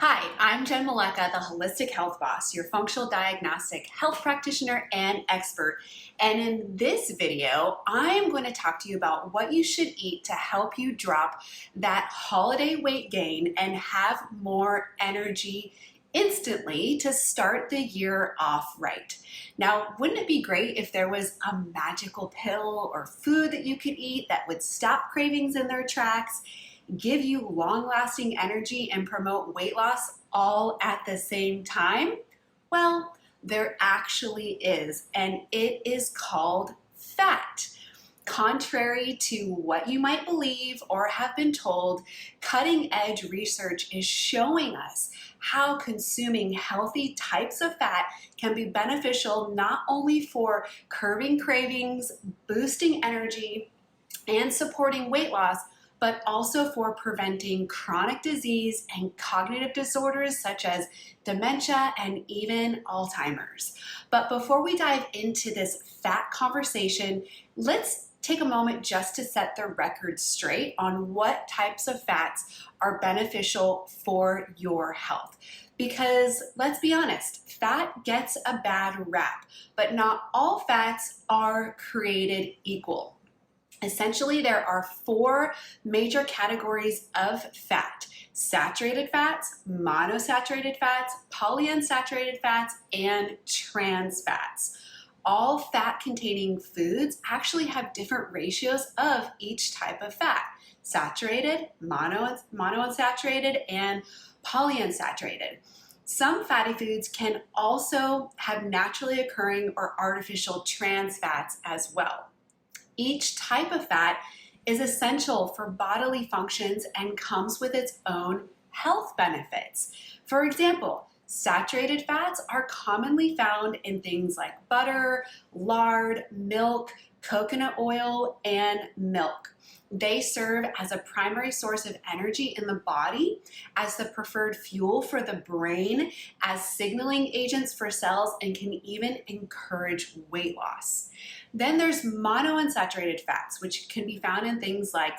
Hi, I'm Jen, the Holistic Health Boss, your functional diagnostic health practitioner and expert. And in this video, I'm going to talk to you about what you should eat to help you drop that holiday weight gain and have more energy instantly to start the year off right. Now, wouldn't it be great if there was a magical pill or food that you could eat that would stop cravings in their tracks, give you long-lasting energy, and promote weight loss all at the same time? Well, there actually is, and it is called fat. Contrary to what you might believe or have been told, cutting-edge research is showing us how consuming healthy types of fat can be beneficial not only for curbing cravings, boosting energy, and supporting weight loss, but also for preventing chronic disease and cognitive disorders such as dementia and even Alzheimer's. But before we dive into this fat conversation, let's take a moment just to set the record straight on what types of fats are beneficial for your health. Because let's be honest, fat gets a bad rap, but not all fats are created equal. Essentially, there are four major categories of fat: saturated fats, monosaturated fats, polyunsaturated fats, and trans fats. All fat-containing foods actually have different ratios of each type of fat: saturated, monounsaturated, and polyunsaturated. Some fatty foods can also have naturally occurring or artificial trans fats as well. Each type of fat is essential for bodily functions and comes with its own health benefits. For example, saturated fats are commonly found in things like butter, lard, milk, coconut oil, and milk. They serve as a primary source of energy in the body, as the preferred fuel for the brain, as signaling agents for cells, and can even encourage weight loss. Then there's monounsaturated fats, which can be found in things like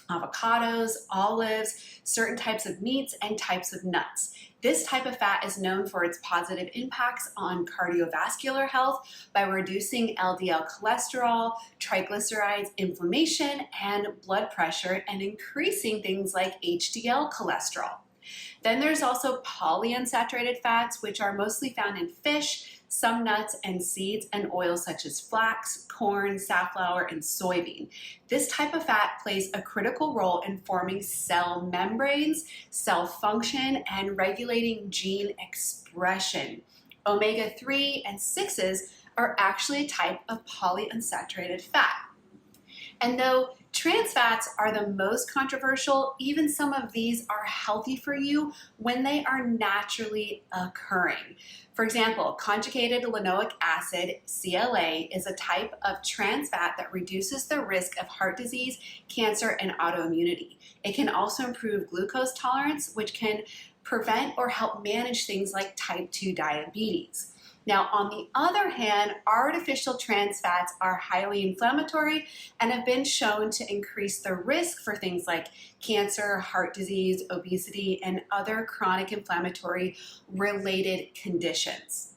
avocados, olives, certain types of meats, and types of nuts. This type of fat is known for its positive impacts on cardiovascular health by reducing LDL cholesterol, triglycerides, inflammation, and blood pressure, and increasing things like HDL cholesterol. Then there's also polyunsaturated fats, which are mostly found in fish, some nuts and seeds, and oils such as flax, corn, safflower, and soybean. This type of fat plays a critical role in forming cell membranes, cell function, and regulating gene expression. Omega-3 and 6s are actually a type of polyunsaturated fat. And though trans fats are the most controversial, even some of these are healthy for you when they are naturally occurring. For example, conjugated linoleic acid, CLA, is a type of trans fat that reduces the risk of heart disease, cancer, and autoimmunity. It can also improve glucose tolerance, which can prevent or help manage things like type 2 diabetes. Now, on the other hand, artificial trans fats are highly inflammatory and have been shown to increase the risk for things like cancer, heart disease, obesity, and other chronic inflammatory related conditions.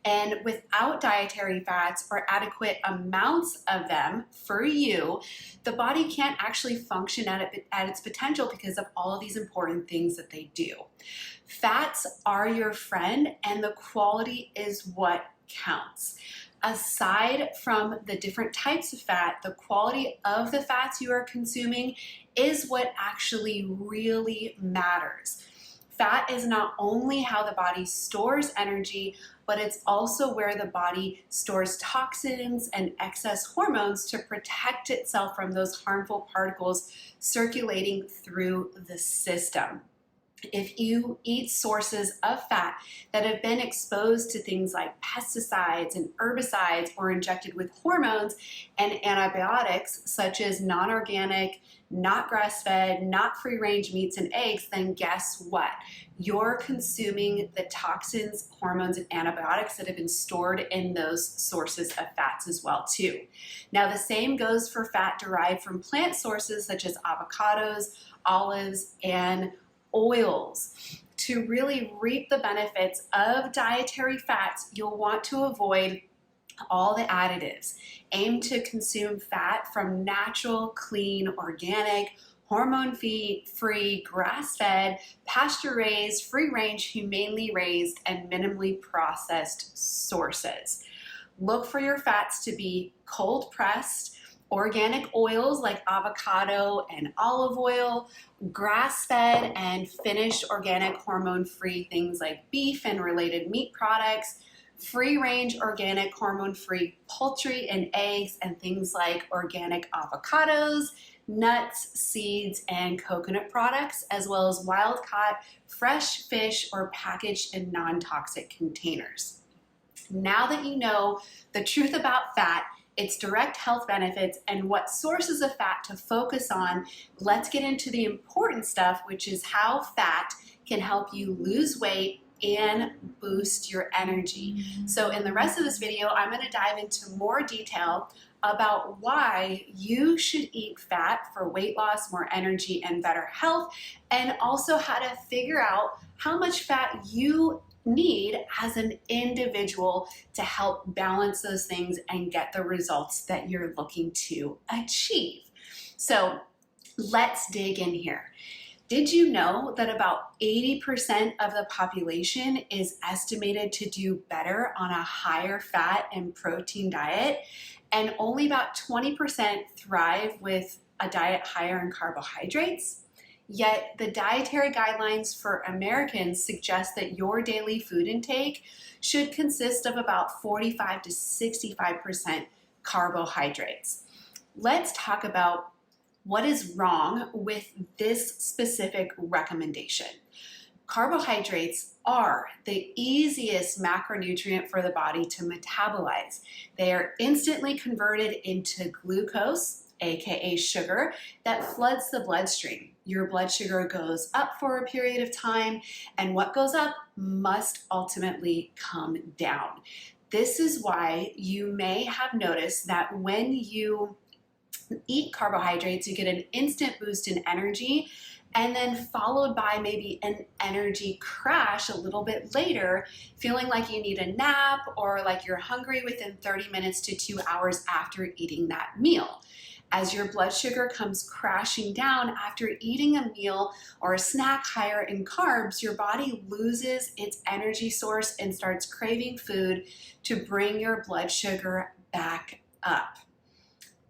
And without dietary fats or adequate amounts of them for you, the body can't actually function at its potential because of all of these important things that they do. Fats are your friend, and the quality is what counts. Aside from the different types of fat, the quality of the fats you are consuming is what actually really matters. Fat is not only how the body stores energy, but it's also where the body stores toxins and excess hormones to protect itself from those harmful particles circulating through the system. If you eat sources of fat that have been exposed to things like pesticides and herbicides or injected with hormones and antibiotics, such as non-organic, not grass-fed, not free-range meats and eggs, then guess what? You're consuming the toxins, hormones, and antibiotics that have been stored in those sources of fats as well too. Now the same goes for fat derived from plant sources such as avocados, olives, and oils. to really reap the benefits of dietary fats, you'll want to avoid all the additives. Aim to consume fat from natural, clean, organic, hormone-free, grass-fed, pasture-raised, free-range, humanely raised, and minimally processed sources. Look for your fats to be cold-pressed, organic oils like avocado and olive oil, grass-fed and finished organic hormone-free things like beef and related meat products, free-range organic hormone-free poultry and eggs, and things like organic avocados, nuts, seeds, and coconut products, as well as wild-caught fresh fish or packaged in non-toxic containers. Now that you know the truth about fat, its direct health benefits, and what sources of fat to focus on, let's get into the important stuff, which is how fat can help you lose weight and boost your energy. So in the rest of this video, I'm going to dive into more detail about why you should eat fat for weight loss, more energy, and better health, and also how to figure out how much fat you need as an individual to help balance those things and get the results that you're looking to achieve. So let's dig in here. Did you know that about 80% of the population is estimated to do better on a higher fat and protein diet, and only about 20% thrive with a diet higher in carbohydrates? Yet the dietary guidelines for Americans suggest that your daily food intake should consist of about 45 to 65% carbohydrates. Let's talk about what is wrong with this specific recommendation. Carbohydrates are the easiest macronutrient for the body to metabolize. They are instantly converted into glucose, aka sugar, that floods the bloodstream. Your blood sugar goes up for a period of time, and what goes up must ultimately come down. This is why you may have noticed that when you eat carbohydrates, you get an instant boost in energy, and then followed by maybe an energy crash a little bit later, feeling like you need a nap or like you're hungry within 30 minutes to 2 hours after eating that meal. As your blood sugar comes crashing down after eating a meal or a snack higher in carbs, your body loses its energy source and starts craving food to bring your blood sugar back up.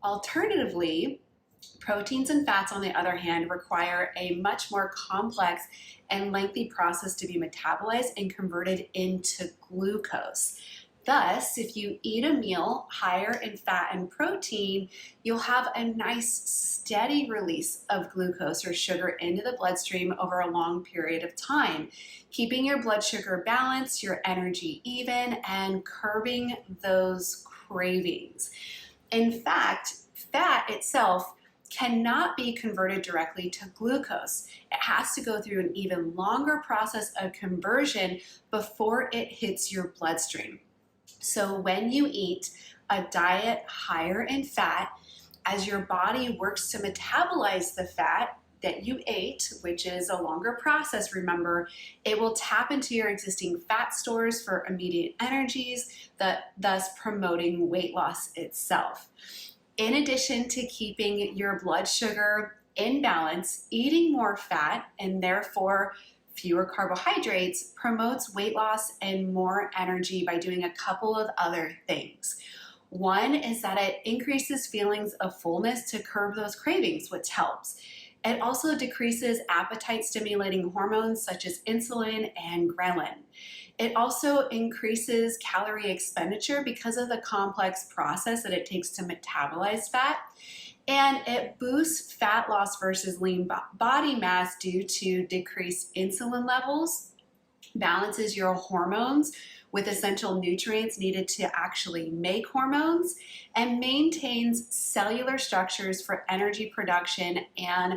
Alternatively, proteins and fats, on the other hand, require a much more complex and lengthy process to be metabolized and converted into glucose. Thus, if you eat a meal higher in fat and protein, you'll have a nice steady release of glucose or sugar into the bloodstream over a long period of time, keeping your blood sugar balanced, your energy even, and curbing those cravings. In fact, fat itself cannot be converted directly to glucose. It has to go through an even longer process of conversion before it hits your bloodstream. So when you eat a diet higher in fat, as your body works to metabolize the fat that you ate, which is a longer process, remember, it will tap into your existing fat stores for immediate energies, thus promoting weight loss itself. In addition to keeping your blood sugar in balance, eating more fat and therefore fewer carbohydrates promotes weight loss and more energy by doing a couple of other things. One is that it increases feelings of fullness to curb those cravings, which helps. It also decreases appetite-stimulating hormones such as insulin and ghrelin. It also increases calorie expenditure because of the complex process that it takes to metabolize fat. And it boosts fat loss versus lean body mass due to decreased insulin levels, balances your hormones with essential nutrients needed to actually make hormones, and maintains cellular structures for energy production and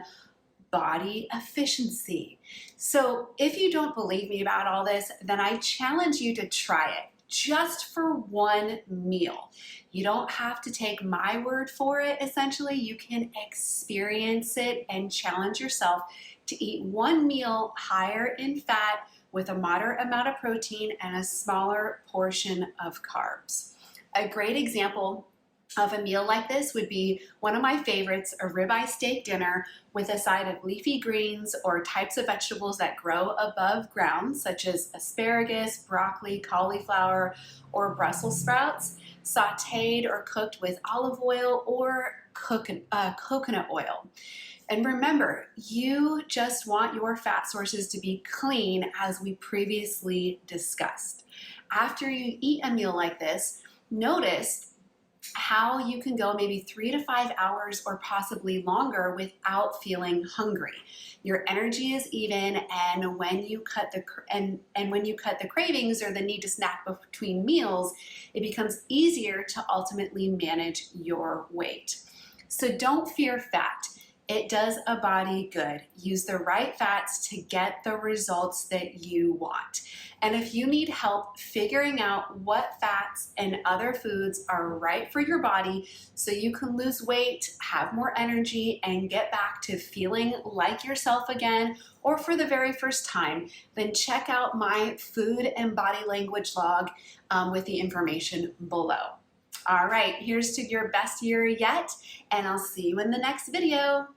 body efficiency. So if you don't believe me about all this, then I challenge you to try it just for one meal. You don't have to take my word for it, essentially. You can experience it and challenge yourself to eat one meal higher in fat with a moderate amount of protein and a smaller portion of carbs. A great example of a meal like this would be one of my favorites, a ribeye steak dinner with a side of leafy greens or types of vegetables that grow above ground, such as asparagus, broccoli, cauliflower, or Brussels sprouts, sauteed or cooked with olive oil or coconut oil. And remember, you just want your fat sources to be clean, as we previously discussed. After you eat a meal like this, notice how you can go maybe 3 to 5 hours or possibly longer without feeling hungry. Your energy is even, and when you cut the cravings or the need to snack between meals, it becomes easier to ultimately manage your weight. So don't fear fat. It does a body good. Use the right fats to get the results that you want. And if you need help figuring out what fats and other foods are right for your body so you can lose weight, have more energy, and get back to feeling like yourself again, or for the very first time, then check out my food and body language log with the information below. All right, here's to your best year yet, and I'll see you in the next video.